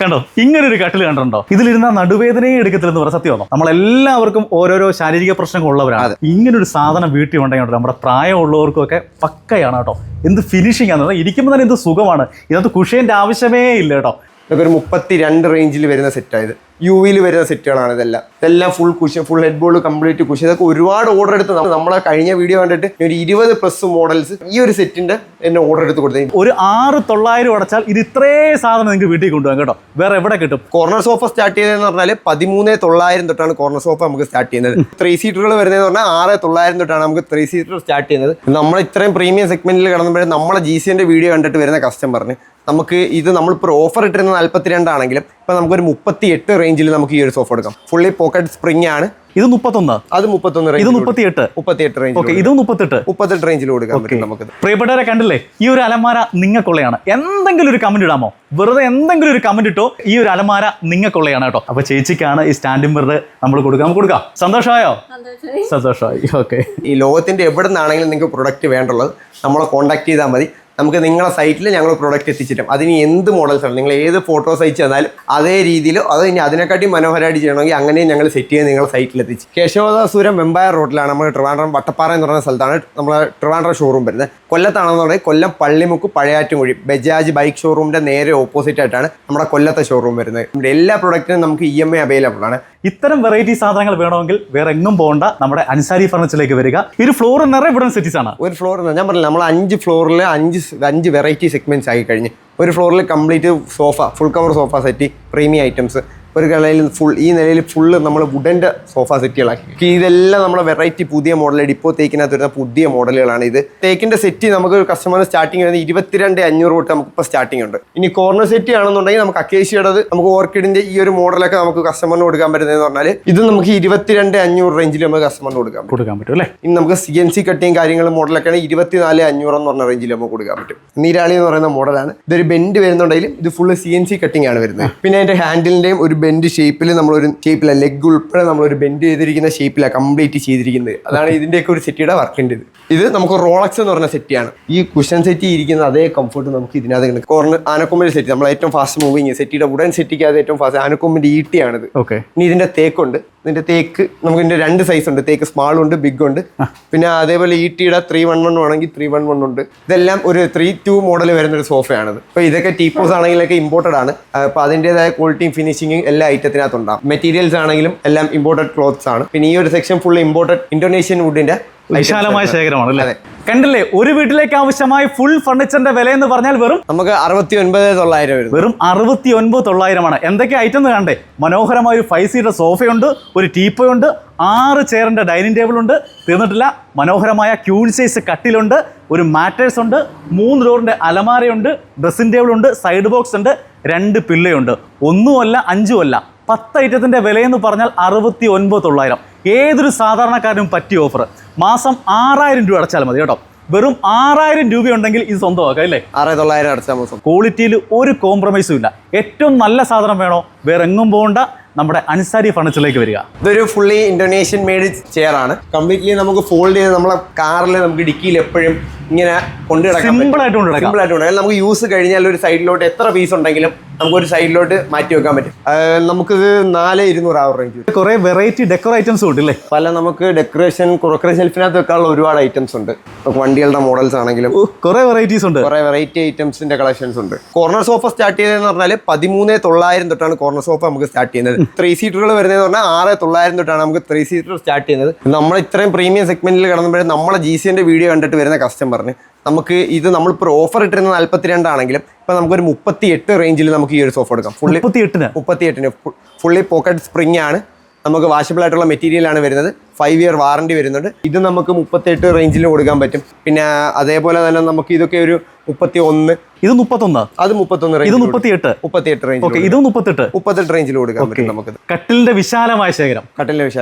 കണ്ടോ ഇങ്ങനൊരു കട്ടിൽ കണ്ടിട്ടുണ്ടോ? ഇതിലിരുന്ന നടുവേദനയും എടുക്കത്തില്ലെന്ന് പറഞ്ഞ സത്യമാണോ? നമ്മളെല്ലാവർക്കും ഓരോരോ ശാരീരിക പ്രശ്നങ്ങൾ ഉള്ളവരാണ്. ഇങ്ങനൊരു സാധനം വീട്ടിൽ ഉണ്ടെങ്കിൽ നമ്മുടെ പ്രായമുള്ളവർക്കും ഒക്കെ പക്കയാണ് കേട്ടോ. എന്ത് ഫിനിഷിംഗ് ആണ്, ഇരിക്കുമ്പോൾ തന്നെ എന്ത് സുഖമാണ്. ഇതിനകത്ത് കുഷ്യന്റെ ആവശ്യമേ ഇല്ല കേട്ടോ. ഇതൊക്കെ ഒരു 32 റേഞ്ചിൽ വരുന്ന സെറ്റായത്, യുവിയിൽ വരുന്ന സെറ്റുകളാണ് ഇതെല്ലാം full cushion, full head board, complete cushion. ഇതൊക്കെ ഒരുപാട് ഓർഡർ എടുത്ത് നമ്മളെ കഴിഞ്ഞ വീഡിയോ കണ്ടിട്ട് ഒരു 20+ മോഡൽസ് ഈ ഒരു സെറ്റിന്റെ എന്നെ ഓർഡർ എടുത്ത് കൊടുത്തത്. ഒരു 6,900 അടച്ചാൽ ഇത് ഇത്രേ സാധനം നിങ്ങൾക്ക് വീട്ടിൽ കൊണ്ടുപോകാം കേട്ടോ. വേറെ എവിടെ കിട്ടും? കോർണർ സോഫ സ്റ്റാർട്ട് ചെയ്തതെന്ന് പറഞ്ഞാൽ 13,900 തൊട്ടാണ് കോർണർ സോഫ നമുക്ക് സ്റ്റാർട്ട് ചെയ്യുന്നത്. 3 സീറ്ററുകൾ വരുന്നതെന്ന് പറഞ്ഞാൽ 6,900 തൊട്ടാണ് നമുക്ക് 3 സീറ്റർ സ്റ്റാർട്ട് ചെയ്യുന്നത്. നമ്മൾ ഇത്രയും പ്രീമിയം സെഗ്മെന്റിൽ കടന്നുമ്പോഴേ നമ്മളെ GCന്റെ വീഡിയോ കണ്ടിട്ട് വരുന്ന കസ്റ്റമറിന് നമുക്ക് ഇത് നമ്മളിപ്പോൾ ഓഫർ ഇട്ടിരുന്ന 42 ആണെങ്കിലും ഇപ്പം നമുക്കൊരു 38 റേഞ്ചിൽ നമുക്ക് ഈ ഒരു സോഫ എടുക്കാം. ഫുള്ളി പോക്കറ്റ് സ്പ്രിംഗ് ആണ്. ഇത് 31, അത് 31, ഇത് 38 റേഞ്ച്, ഇത് 38 റേഞ്ചിൽ കൊടുക്കാൻ പറ്റും നമുക്ക്. പ്രിയപ്പെട്ടവരെ കണ്ടില്ലേ, ഈ ഒരു അലമാര നിങ്ങൾക്കുള്ളതാണ്. എന്തെങ്കിലും ഒരു കമന്റ് ഇടാമോ? വെറുതെ എന്തെങ്കിലും ഒരു കമന്റ് ഇട്ടോ. ഈ ഒരു അലമാര നിങ്ങൾക്കുള്ളതാണ് കേട്ടോ. അപ്പൊ ചേച്ചിക്കാണ് ഈ സ്റ്റാൻഡിംഗ് മിറർ നമ്മൾ കൊടുക്കാം. സന്തോഷമായോ? സന്തോഷമായി. ഓക്കെ. ഈ ലോകത്തിന്റെ എവിടെ നിന്നാണെങ്കിലും നിങ്ങൾക്ക് പ്രൊഡക്റ്റ് വേണ്ടുള്ളത് നമ്മളെ കോൺടാക്ട് ചെയ്താൽ മതി. നമുക്ക് നിങ്ങളുടെ സൈറ്റിൽ ഞങ്ങൾ പ്രൊഡക്റ്റ് എത്തിച്ചിട്ടും അതിന് എന്ത് മോഡൽസാണ് നിങ്ങൾ ഏത് ഫോട്ടോസ് അയച്ചു തന്നാലും അതേ രീതിയിലോ അത് ഇനി അതിനെക്കാട്ടി മനോഹരമായിട്ട് ചെയ്യണമെങ്കിൽ അങ്ങനെയും ഞങ്ങൾ സെറ്റ് ചെയ്ത് നിങ്ങളുടെ സൈറ്റിൽ എത്തിച്ച്. കേശവദാസുരം വെമ്പായർ റോഡിലാണ് നമ്മൾ ട്രിവാൻഡ്രം വട്ടപ്പാറ എന്ന് പറയുന്ന സ്ഥലത്താണ് നമ്മളെ ട്രിവാൻഡ്രം ഷോറൂം വരുന്നത്. കൊല്ലത്താണെന്നുണ്ടെങ്കിൽ കൊല്ലം പള്ളിമുക്ക് പഴയാറ്റുംകുഴി ബജാജ് ബൈക്ക് ഷോറൂമിൻ്റെ നേരെ ഓപ്പോസിറ്റ് ആയിട്ടാണ് നമ്മുടെ കൊല്ലത്തെ ഷോറൂം വരുന്നത്. ഇവിടെ എല്ലാ പ്രൊഡക്റ്റിനും നമുക്ക് EMI അവൈലബിൾ ആണ്. ഇത്തരം വെറൈറ്റി സാധനങ്ങൾ വേണമെങ്കിൽ വേറെ എങ്ങും പോകണ്ട, നമ്മുടെ അൻസാരി ഫർണിച്ചറിലേക്ക് വരിക. ഈ ഒരു ഫ്ലോർ നിറയെ ഇവിടെ സെറ്റീസ് ആണ്. ഒരു ഫ്ലോർ ഞാൻ പറഞ്ഞില്ല, നമ്മൾ 5 ഫ്ലോറിൽ 5 വെറൈറ്റി സെഗ്മെന്റ്സ് ആയി കഴിഞ്ഞ് ഒരു ഫ്ലോറിൽ complete sofa, full cover sofa set, premium items. ഒരു കളയിൽ ഈ നിലയിൽ ഫുള്ള് നമ്മൾ വുഡൻ്റെ സോഫ സെറ്റുകളാക്കി. ഇതെല്ലാം നമ്മുടെ വെറൈറ്റി പുതിയ മോഡൽ, ഡിപ്പോ തേക്കിനകത്ത് വരുന്ന പുതിയ മോഡലുകളാണ്. ഇത് തേക്കിൻ്റെ സെറ്റ് നമുക്ക് കസ്റ്റമറിന് സ്റ്റാർട്ടിങ് വരുന്നത് 22,500 തൊട്ട് നമുക്കിപ്പോൾ സ്റ്റാർട്ടിംഗ് ഉണ്ട്. ഇനി കോർണർ സെറ്റ് ആണെന്നുണ്ടെങ്കിൽ നമുക്ക് അക്കേഷ്യയുടെ നമുക്ക് ഓർക്കിഡിൻ്റെ ഈ ഒരു മോഡലൊക്കെ നമുക്ക് കസ്റ്റമറിന് കൊടുക്കാൻ പറ്റുന്നതെന്ന് പറഞ്ഞാൽ ഇത് നമുക്ക് 22,500 റേഞ്ചിൽ നമുക്ക് കസ്റ്റമറിന് കൊടുക്കാൻ പറ്റും അല്ലേ. ഇനി നമുക്ക് CNC കട്ടിങ് കാര്യങ്ങളും മോഡലൊക്കെയാണ് 24,500 എന്ന് പറഞ്ഞ റേഞ്ചിൽ നമുക്ക് കൊടുക്കാൻ പറ്റും. നീരാളി എന്ന് പറയുന്ന മോഡലാണ്. ഇതൊരു ബെൻഡ് വരുന്നുണ്ടെങ്കിലും ഇത് ഫുള്ള് CNC കട്ടിങ് ആണ് വരുന്നത്. പിന്നെ അതിൻ്റെ ഹാൻഡിലിൻ്റെയും ഒരു ബെൻഡ് ഷേപ്പിൽ നമ്മളൊരു ഷേപ്പില ലെഗ് ഉൾപ്പെടെ നമ്മളൊരു ബെൻഡ് ചെയ്തിരിക്കുന്ന ഷേപ്പിലാണ് കംപ്ലീറ്റ് ചെയ്തിരിക്കുന്നത്. അതാണ് ഇതിൻ്റെയൊക്കെ ഒരു സെറ്റിയുടെ വർക്കിൻ്റെ. ഇത് നമുക്ക് റോളക്സ് എന്ന് പറഞ്ഞ സെറ്റിയാണ്. ഈ കുഷൻ സെറ്റ് ഇരിക്കുന്ന അതേ കംഫർട്ട് നമുക്ക് ഇതിനകത്ത് കോർണർ ആനക്കൊമ്പിൻ്റെ സെറ്റ്, നമ്മൾ ഏറ്റവും ഫാസ്റ്റ് മൂവിങ് സെറ്റിയുടെ ഉടൻ സെറ്റിക്കാതെ ഏറ്റവും ഫാസ്റ്റ് ആനക്കൊമ്പിൻ്റെ ഈട്ടിയാണിത്. ഓക്കെ. ഇനി ഇതിൻ്റെ തേക്കുണ്ട്. ഇതിൻ്റെ തേക്ക് നമുക്ക് ഇതിൻ്റെ 2 സൈസ് ഉണ്ട്. തേക്ക് സ്മാൾ ഉണ്ട്, ബിഗ് ഉണ്ട്. പിന്നെ അതേപോലെ ഈട്ടിയുടെ 311 ആണെങ്കിൽ 311 ഉണ്ട്. ഇതെല്ലാം ഒരു 3.2 മോഡൽ വരുന്ന ഒരു സോഫയാണിത്. അപ്പോൾ ഇതൊക്കെ ടീപ്പോസ് ആണെങ്കിലൊക്കെ ഇമ്പോർട്ടഡ് ആണ്. അപ്പോൾ അതിൻ്റെതായ ക്വാളിറ്റിയും ഫിനിഷിങ്ങും എല്ലാ ഐറ്റത്തിനകത്തുണ്ടാകും. മെറ്റീരിയൽസ് ആണെങ്കിലും എല്ലാം ഇമ്പോർട്ടഡ് ക്ലോത്ത്സ് ആണ്. പിന്നെ ഈ ഒരു സെക്ഷൻ ഫുൾ ഇമ്പോർട്ടഡ് ഇന്തോനേഷ്യൻ വുഡിന്റെ വിശാലമായ ശേഖരമാണ് അല്ലേ. കണ്ടില്ലേ, ഒരു വീട്ടിലേക്ക് ആവശ്യമായ ഫുൾ ഫർണിച്ചറിന്റെ വില എന്ന് പറഞ്ഞാൽ വെറും നമുക്ക് 69,900 വരും. വെറും 69,900 എന്തൊക്കെ ഐറ്റം എന്ന് കണ്ടേ. മനോഹരമായ ഒരു 5 സീറ്റർ സോഫയുണ്ട്, ഒരു ടീപ്പോയുണ്ട്, 6 ചെയറിന്റെ ഡൈനിങ് ടേബിൾ ഉണ്ട്. തീർന്നിട്ടില്ല, മനോഹരമായ ക്യൂൺ സൈസ് കട്ടിലുണ്ട്, ഒരു മാറ്റേഴ്സ് ഉണ്ട്, 3 ഡോറിന്റെ അലമാരയുണ്ട്, ഡ്രസ്സിംഗ് ടേബിൾ ഉണ്ട്, സൈഡ് ബോക്സ് ഉണ്ട്, 2 പില്ലയുണ്ട്. 1 5 10 ഐറ്റത്തിന്റെ വിലയെന്ന് പറഞ്ഞാൽ 69,900. ഏതൊരു സാധാരണക്കാരനും പറ്റിയ ഓഫർ. മാസം 6,000 രൂപ അടച്ചാൽ മതി കേട്ടോ. വെറും 6,000 രൂപ ഉണ്ടെങ്കിൽ ഇത് സ്വന്തമാക്കാം അല്ലേ. 6,900 അടച്ചാൽ മതി. ക്വാളിറ്റിയിൽ ഒരു കോംപ്രമൈസും ഇല്ല. ഏറ്റവും നല്ല സാധനം വേണോ, വേറെ എങ്ങും പോകണ്ട, നമ്മുടെ അൻസാരി ഫർണിച്ചറിലേക്ക് വരിക. ഇതൊരു ഫുള്ളി ഇന്തോനേഷ്യൻ മെയ്ഡ് ചെയർ ആണ്. കംപ്ലീറ്റ്ലി നമുക്ക് ഫോൾഡ് ചെയ്ത് നമ്മളെ കാറിൽ നമുക്ക് ഡിക്കിയിൽ എപ്പോഴും ഇങ്ങനെ സിമ്പിൾ ആയിട്ട് കൊണ്ടുനടക്കാം. നമുക്ക് യൂസ് കഴിഞ്ഞാൽ ഒരു സൈഡിലോട്ട് എത്ര പീസ് ഉണ്ടെങ്കിലും നമുക്കൊരു സൈഡിലോട്ട് മാറ്റി വെക്കാൻ പറ്റും. നമുക്കിത് 4,200 റേഞ്ച്. കുറെ വെറൈറ്റി ഡെക്കർ ഐറ്റംസ് ഉണ്ട് അല്ലേ. പല നമുക്ക് ഡെക്കറേഷൻ ഷെൽഫിനകത്ത് വെക്കാനുള്ള ഒരുപാട് ഐറ്റംസ് ഉണ്ട്. വണ്ടികളുടെ മോഡൽസ് ആണെങ്കിലും കുറെ വെറൈറ്റീസ് ഉണ്ട്. കുറെ വെറൈറ്റി ഐറ്റംസിന്റെ കളക്ഷൻസ് ഉണ്ട്. കോർണർ സോഫ സ്റ്റാർട്ട് ചെയ്തതെന്ന് പറഞ്ഞാൽ 13,900 തൊട്ടാണ് കോർണർ സോഫ നമുക്ക് സ്റ്റാർട്ട് ചെയ്യുന്നത്. 3 സീറ്ററുകൾ വരുന്നതെന്ന് പറഞ്ഞാൽ 6,900 തൊട്ടാണ് നമുക്ക് 3 സീറ്റർ സ്റ്റാർട്ട് ചെയ്യുന്നത്. നമ്മൾ ഇത്രയും പ്രീമിയം സെഗ്മെന്റിൽ കടന്നുമ്പോഴേ നമ്മളെ GCന്റെ വീഡിയോ കണ്ടിട്ട് വരുന്ന കസ്റ്റമറിന് നമുക്ക് ഇത് നമ്മളിപ്പോൾ ഓഫർ ഇട്ടിരുന്ന 42 ആണെങ്കിലും ഇപ്പം നമുക്കൊരു 38 റേഞ്ചിൽ നമുക്ക് ഈ ഒരു സോഫ എടുക്കാം. 38 ഫുള്ളി പോക്കറ്റ് സ്പ്രിംഗ് ആണ്. നമുക്ക് വാഷബിൾ ആയിട്ടുള്ള മെറ്റീരിയലാണ് വരുന്നത്. 5 ഇയർ വാറണ്ടി വരുന്നുണ്ട്. ഇത് നമുക്ക് 38 റേഞ്ചിൽ കൊടുക്കാൻ പറ്റും. പിന്നെ അതേപോലെ തന്നെ നമുക്ക് ഇതൊക്കെ ഒരു 31, ഇത് 31, അത് 31 റേഞ്ച്, ഇത് 38 റേഞ്ച്, ഇത് 38 റേഞ്ചിൽ കൊടുക്കാൻ പറ്റും നമുക്ക്. കട്ടിലിന്റെ വിശാലമായ ശേഖരം.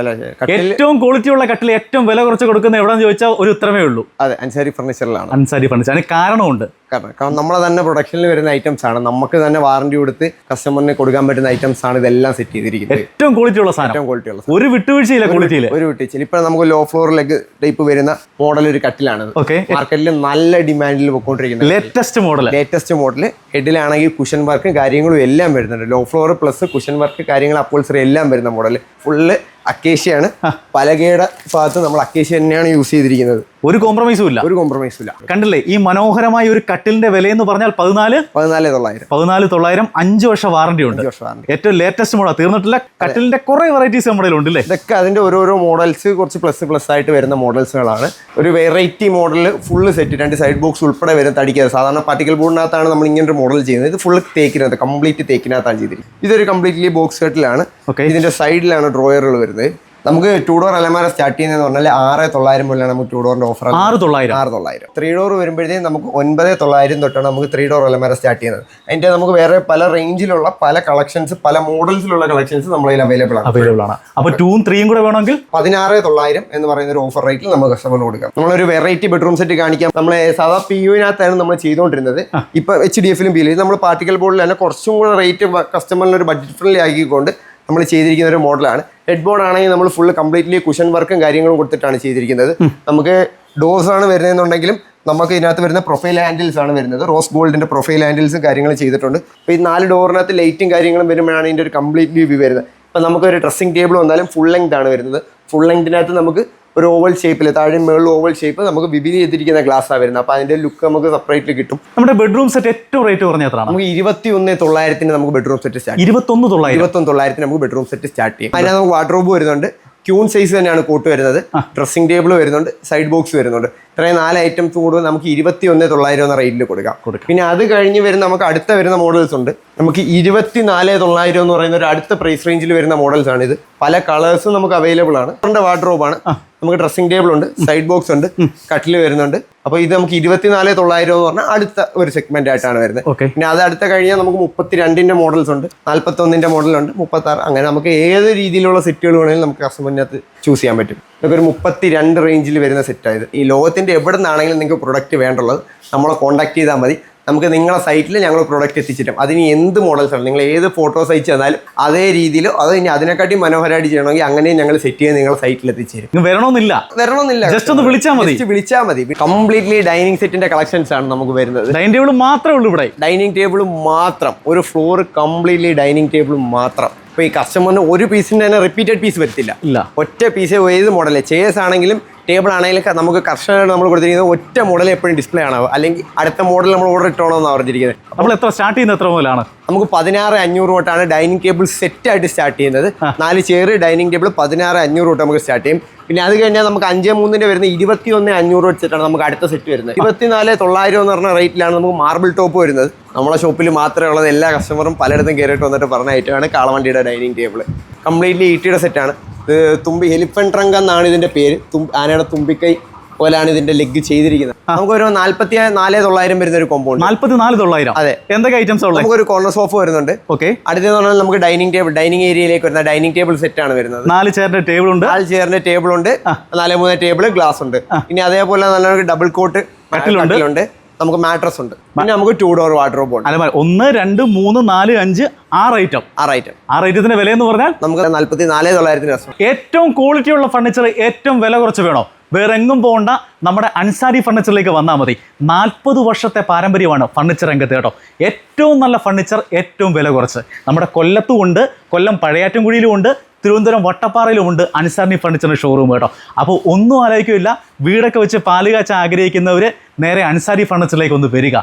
ഏറ്റവും ക്വാളിറ്റി ഉള്ള കട്ടിൽ ഏറ്റവും വില കുറച്ച് കൊടുക്കുന്ന എവിടെയെന്ന് ചോദിച്ചാൽ ഒരു ഉത്തരമേ ഉള്ളൂ. അതെ, അൻസാരി ഫർണിച്ചറിലാണ്. അൻസാരി ഫർണിച്ചർ. അതിന് കാരണമുണ്ട്. കാരണം നമ്മളെ തന്നെ പ്രൊഡക്ഷനിൽ വരുന്ന ഐറ്റംസ് ആണ്, നമുക്ക് തന്നെ വാറണ്ടി കൊടുത്ത് കസ്റ്റമറിന് കൊടുക്കാൻ പറ്റുന്ന ഐറ്റംസ് ആണ് ഇതെല്ലാം സെറ്റ് ചെയ്തിരിക്കുന്നത്. ഏറ്റവും ക്വാളിറ്റി ഉള്ള സാധനം, ഏറ്റവും ക്വാളിറ്റി ഉള്ള ഒരു വിട്ടുവീഴ്ചയില്ല ക്വാളിറ്റിയിൽ. ഒരു വിട്ടുവീഴ്ചയില്ല. ഇപ്പൊ നമുക്ക് ലോ ഫ്ലോർ ലെഗ് ടൈപ്പ് വരുന്ന മോഡൽ ഒരു കട്ടിലാണ് മാർക്കറ്റിൽ നല്ല ഡിമാൻഡിൽ പോയിക്കൊണ്ടിരിക്കുന്നത്. ലേറ്റസ്റ്റ് മോഡൽ ഹെഡിലാണെങ്കിൽ കുഷൻ വർക്കും കാര്യങ്ങളും എല്ലാം വരുന്നുണ്ട്. Low floor plus cushion work കാര്യങ്ങൾ അപ്പോൾസറി എല്ലാം വരുന്ന മോഡൽ ഫുള്ള് അക്കേഷ്യയാണ്. പലകയുടെ ഭാഗത്ത് നമ്മൾ അക്കേഷ്യ തന്നെയാണ് യൂസ് ചെയ്തിരിക്കുന്നത്. ഒരു കോംപ്രമൈസും ഇല്ല. കണ്ടില്ലേ, ഈ മനോഹരമായ ഒരു കട്ടിലിന്റെ വില എന്ന് പറഞ്ഞാൽ 14,900. 5 വർഷം വാറണ്ടി ഉണ്ട്. ഏറ്റവും ലേറ്റസ്റ്റ് മോഡൽ തീർന്നിട്ടില്ല. കട്ടിലിന്റെ കുറെ വെറൈറ്റീസ് നമ്മുടെ ഉണ്ട്. ഇതൊക്കെ അതിന്റെ ഓരോരോ മോഡൽസ് കുറച്ച് പ്ലസ് ആയിട്ട് വരുന്ന മോഡൽസുകളാണ്. ഒരു variety model full set 2 side box ഉൾപ്പെടെ വരുന്ന തടിക്കുക. സാധാരണ പാർട്ടിക്കൽ ബോർഡിനകത്താണ് നമ്മൾ ഇങ്ങനൊരു മോഡൽ ചെയ്യുന്നത്. ഇത് ഫുള്ള് തേക്കിനകത്ത് കംപ്ലീറ്റ് തേക്കിനകത്താണ് ചെയ്തിരിക്കുന്നത്. ഇതൊരു കംപ്ലീറ്റ്ലി ബോക്സ് കട്ടിലാണ്. ഇതിന്റെ സൈഡിലാണ് ഡ്രോയറുകൾ വരുന്നത്. നമുക്ക് 2 ഡോർ അലമാര സ്റ്റാർട്ട് ചെയ്യുന്നതെന്ന് പറഞ്ഞാൽ 6,900 മുതലാണ് നമുക്ക് 2 ഡോറിന്റെ ഓഫർ. 6,900. 3 ഡോർ വരുമ്പോഴത്തേക്കും നമുക്ക് 9,900 തൊട്ടാണ് നമുക്ക് 3 ഡോർ അലമാര സ്റ്റാർട്ട് ചെയ്യുന്നത്. അതിന്റെ നമുക്ക് വേറെ പല റേഞ്ചിലുള്ള പല കളക്ഷൻസ്, പല മോഡൽസിലുള്ള കളക്ഷൻസ് നമ്മളതിൽ അവൈലബിൾ ആണ്. അപ്പോൾ 2ഉം 3ഉം കൂടെ വേണമെങ്കിൽ 16,900 എന്ന് പറയുന്ന ഒരു ഓഫർ റേറ്റിൽ നമുക്ക് കസ്റ്റമറിന് കൊടുക്കാം. നമ്മളൊരു വെറൈറ്റി ബെഡ്റൂം സെറ്റ് കാണിക്കാം. നമ്മൾ സാധാ PU-നകത്താണ് നമ്മൾ ചെയ്തുകൊണ്ടിരുന്നത്. ഇപ്പൊ HDF-ലും PL നമ്മൾ പാർട്ടിക്കൽ ബോർഡിൽ തന്നെ കുറച്ചും കൂടെ റേറ്റ് കസ്റ്റമറിന് ഒരു ബഡ്ജറ്റ് ഫ്രണ്ട്ലി ആക്കിക്കൊണ്ട് നമ്മൾ ചെയ്തിരിക്കുന്ന ഒരു മോഡലാണ്. ഹെഡ് ബോർഡ് ആണെങ്കിൽ നമ്മൾ ഫുള്ള് കംപ്ലീറ്റ്ലി കുഷൻ വർക്കും കാര്യങ്ങളും കൊടുത്തിട്ടാണ് ചെയ്തിരിക്കുന്നത്. നമുക്ക് ഡോർസ് ആണ് വരുന്നതെന്നുണ്ടെങ്കിലും നമുക്ക് ഇതിനകത്ത് വരുന്ന പ്രൊഫൈൽ ഹാൻഡിൽസ് ആണ് വരുന്നത്. റോസ് ഗോൾഡിന്റെ പ്രൊഫൈൽ ഹാൻഡിൽസും കാര്യങ്ങളും ചെയ്തിട്ടുണ്ട്. അപ്പോൾ ഈ 4 ഡോറിനകത്ത് ലൈറ്റും കാര്യങ്ങളും വരുമ്പോഴാണ് ഇതിൻ്റെ ഒരു കംപ്ലീറ്റ് വ്യൂ വരുന്നത്. അപ്പോൾ നമുക്കൊരു ഡ്രസ്സിംഗ് ടേബിൾ വന്നാലും ഫുൾ ലെങ്ത് ആണ് വരുന്നത്. ഫുൾ ലെങ്തിനകത്ത് നമുക്ക് ഒരു ഓവൽ ഷേപ്പിൽ താഴെ മേളിൽ ഓവൽ ഷേപ്പ് നമുക്ക് വിവിധ ചെയ്തിരിക്കുന്ന ഗ്ലാസ്സാണ് വരുന്നത്. അപ്പോൾ അതിന്റെ ലുക്ക് നമുക്ക് സെപ്പറേറ്റ്ലി കിട്ടും. നമ്മുടെ ബെഡ്റൂം സെറ്റ് ഏറ്റവും റേറ്റ് കുറഞ്ഞ എത്രയാണ്? നമുക്ക് 21,900 നമുക്ക് ബെഡ്റൂം സെറ്റ് സ്റ്റാർട്ട് 21,900 നമുക്ക് ബെഡ്റൂം സെറ്റ് സ്റ്റാർട്ട് ചെയ്യും. അതിനകത്ത് നമുക്ക് വാർഡ്രോബ് വരുന്നുണ്ട്. ക്യൂൺ സൈസ് തന്നെയാണ് കോട്ട് വരുന്നത്. ഡ്രസ്സിംഗ് ടേബിൾ വരുന്നുണ്ട്. സൈഡ് ബോക്സ് വരുന്നുണ്ട്. ഇത്രയും 4 ഐറ്റംസ് കൂടെ നമുക്ക് 21,900 എന്ന റേറ്റിൽ കൊടുക്കാം. പിന്നെ അത് കഴിഞ്ഞ് വരുന്ന നമുക്ക് അടുത്ത വരുന്ന മോഡൽസ് ഉണ്ട്. നമുക്ക് 24,900 എന്ന് പറയുന്ന ഒരു അടുത്ത പ്രൈസ് റേഞ്ചിൽ വരുന്ന മോഡൽസ് ആണ് ഇത്. പല കളേഴ്സും നമുക്ക് അവൈലബിൾ ആണ്. വാർഡ്രോബാണ്. നമുക്ക് ഡ്രസ്സിംഗ് ടേബിൾ ഉണ്ട്, സൈഡ് ബോക്സ് ഉണ്ട്, കട്ടിൽ വരുന്നുണ്ട്. അപ്പോൾ ഇത് നമുക്ക് 24,900 എന്ന് പറഞ്ഞാൽ അടുത്ത ഒരു സെഗ്മെന്റ് ആയിട്ടാണ് വരുന്നത്. പിന്നെ അത് അടുത്ത കഴിഞ്ഞാൽ നമുക്ക് 32ന്റെ മോഡൽസ് ഉണ്ട്, 41ന്റെ മോഡലുണ്ട്, 36. അങ്ങനെ നമുക്ക് ഏത് രീതിയിലുള്ള സെറ്റുകൾ വേണമെങ്കിലും നമുക്ക് കസ്റ്റമറിനകത്ത് ചൂസ് ചെയ്യാൻ പറ്റും. ഇതൊക്കെ ഒരു 32 റേഞ്ചിൽ വരുന്ന സെറ്റായത്. ഈ ലോകത്തിന്റെ എവിടെ നിന്നാണെങ്കിലും നിങ്ങൾക്ക് പ്രൊഡക്റ്റ് വേണ്ടുള്ളത് നമ്മളെ കോൺടാക്ട് ചെയ്താൽ മതി. നമുക്ക് നിങ്ങളുടെ സൈറ്റിൽ ഞങ്ങൾ പ്രൊഡക്റ്റ് എത്തിച്ചിട്ടും അതിന് എന്ത് മോഡൽസാണ് നിങ്ങൾ ഏത് ഫോട്ടോസ് അയച്ചു തന്നാലും അതേ രീതിയിലോ അത് ഇനി അതിനെക്കാട്ടി മനോഹരമായിട്ട് ചെയ്യണമെങ്കിൽ അങ്ങനെയും ഞങ്ങൾ സെറ്റ് ചെയ്ത് നിങ്ങളുടെ സൈറ്റിൽ എത്തിച്ചേരും. വരണമെന്നില്ല, ജസ്റ്റ് ഒന്ന് വിളിച്ചാൽ മതി. കംപ്ലീറ്റ്ലി ഡൈനിങ് സെറ്റിന്റെ കളക്ഷൻസ് ആണ് നമുക്ക് വരുന്നത്. ഡൈനിങ് ടേബിൾ മാത്രമേ ഉള്ളൂ ഇവിടെ. ഡൈനിങ് ടേബിൾ മാത്രം, ഒരു ഫ്ലോർ കംപ്ലീറ്റ്ലി ഡൈനിങ് ടേബിൾ മാത്രം. ഇപ്പോൾ ഈ കസ്റ്റമറിന് ഒരു പീസിൻ്റെ തന്നെ റിപ്പീറ്റഡ് പീസ് വരത്തില്ല. ഒറ്റ പീസേ ഏത് മോഡൽ ചെയർസ് ആണെങ്കിലും ടേബിൾ ആണെങ്കിലും നമുക്ക് കർഷകരാണ് നമ്മൾ കൊടുത്തിരിക്കുന്നത്. ഒറ്റ മോഡൽ എപ്പോഴും ഡിസ്പ്ലേ ആണാവും, അല്ലെങ്കിൽ അടുത്ത മോഡൽ നമ്മൾ ഓർഡർ ഇട്ടോണമെന്നാണ് പറഞ്ഞിരിക്കുന്നത്. നമ്മൾ എത്ര സ്റ്റാർട്ട് ചെയ്യുന്നത് എത്ര മുതലാണ്? നമുക്ക് 16,500 തൊട്ടാണ് ഡൈനിങ് ടേബിൾ സെറ്റ് ആയിട്ട് സ്റ്റാർട്ട് ചെയ്യുന്നത്. 4 ചെയർ ഡൈനിങ് ടേബിൾ 16,500 തൊട്ട് നമുക്ക് സ്റ്റാർട്ട് ചെയ്യും. പിന്നെ അത് കഴിഞ്ഞാൽ നമുക്ക് 5/3 വരുന്ന 21,500 വെച്ചിട്ടാണ് നമുക്ക് അടുത്ത സെറ്റ് വരുന്നത്. 24,900 എന്ന് പറഞ്ഞ റേറ്റിലാണ് നമുക്ക് മാർബിൾ ടോപ്പ് വരുന്നത്. നമ്മളെ ഷോപ്പിൽ മാത്രമേ ഉള്ളത്. എല്ലാ കസ്റ്റമറും പലയിടത്തും കയറിയിട്ട് വന്നിട്ട് പറഞ്ഞ ഐറ്റമാണ് കാളവണ്ടിയുടെ ഡൈനിങ് ടേബിൾ. കംപ്ലീറ്റ്ലി ഈട്ടിയുടെ സെറ്റാണ്. തുമ്പി എലിഫന്റ് ട്രങ്ക് എന്നാണ് ഇതിന്റെ പേര്. ആനയുടെ തുമ്പിക്കൈ പോലാണ് ഇതിന്റെ ലെഗ് ചെയ്തിരിക്കുന്നത്. നമുക്കൊരു 44,900 വരുന്ന ഒരു കോമ്പൗണ്ട്. 44,900. അതെ. എന്തൊക്കെ ഐറ്റംസ് ഉള്ളത്? നമുക്കൊരു കോർണർ സോഫ വരുന്നുണ്ട്. അടുത്തെന്ന് പറഞ്ഞാൽ നമുക്ക് ഡൈനിങ് ഏരിയയിലേക്ക് വരുന്ന ഡൈനിങ് ടേബിൾ സെറ്റ് ആണ് വരുന്നത്. 4 ചെയറിന്റെ ടേബിൾ ഉണ്ട്. 4 ചെയറിന്റെ ടേബിൾ ഉണ്ട്. 4-3 ടേബിൾ, ഗ്ലാസ് ഉണ്ട്. ഇനി അതേപോലെ നല്ല ഡബിൾ കോട്ട് കട്ടിലുണ്ട്. നമുക്ക് മാട്രസ് ഉണ്ട്. പിന്നെ നമുക്ക് 2 ഡോർ വാർഡ്രോബ് ഉണ്ട്. 1, 2, 3, 4, 5, 6 ഐറ്റം. 6 ഐറ്റത്തിന്റെ വില എന്ന് പറഞ്ഞാൽ നമുക്ക് 44,900. ഏറ്റവും ക്വാളിറ്റി ഉള്ള ഫർണിച്ചർ ഏറ്റവും വില കുറച്ച് വേണോ? വേറെ എങ്ങും പോകണ്ട, നമ്മുടെ അൻസാരി ഫർണിച്ചറിലേക്ക് വന്നാൽ മതി. 40 വർഷത്തെ പാരമ്പര്യമാണ് ഫർണിച്ചർ രംഗത്ത് കേട്ടോ. ഏറ്റവും നല്ല ഫർണിച്ചർ ഏറ്റവും വില കുറച്ച്. നമ്മുടെ കൊല്ലത്തും ഉണ്ട്, കൊല്ലം പഴയാറ്റൻകുഴിയിലും ഉണ്ട്, തിരുവനന്തപുരം വട്ടപ്പാറയിലും ഉണ്ട് അൻസാരി ഫർണിച്ചറിന്റെ ഷോറൂം കേട്ടോ. അപ്പോൾ ഒന്നും ആലോചിക്കില്ല, വീടൊക്കെ വെച്ച് പാല് കാച്ചാൻ ആഗ്രഹിക്കുന്നവർ നേരെ അൻസാരി ഫർണിച്ചറിലേക്ക് ഒന്ന് വരിക.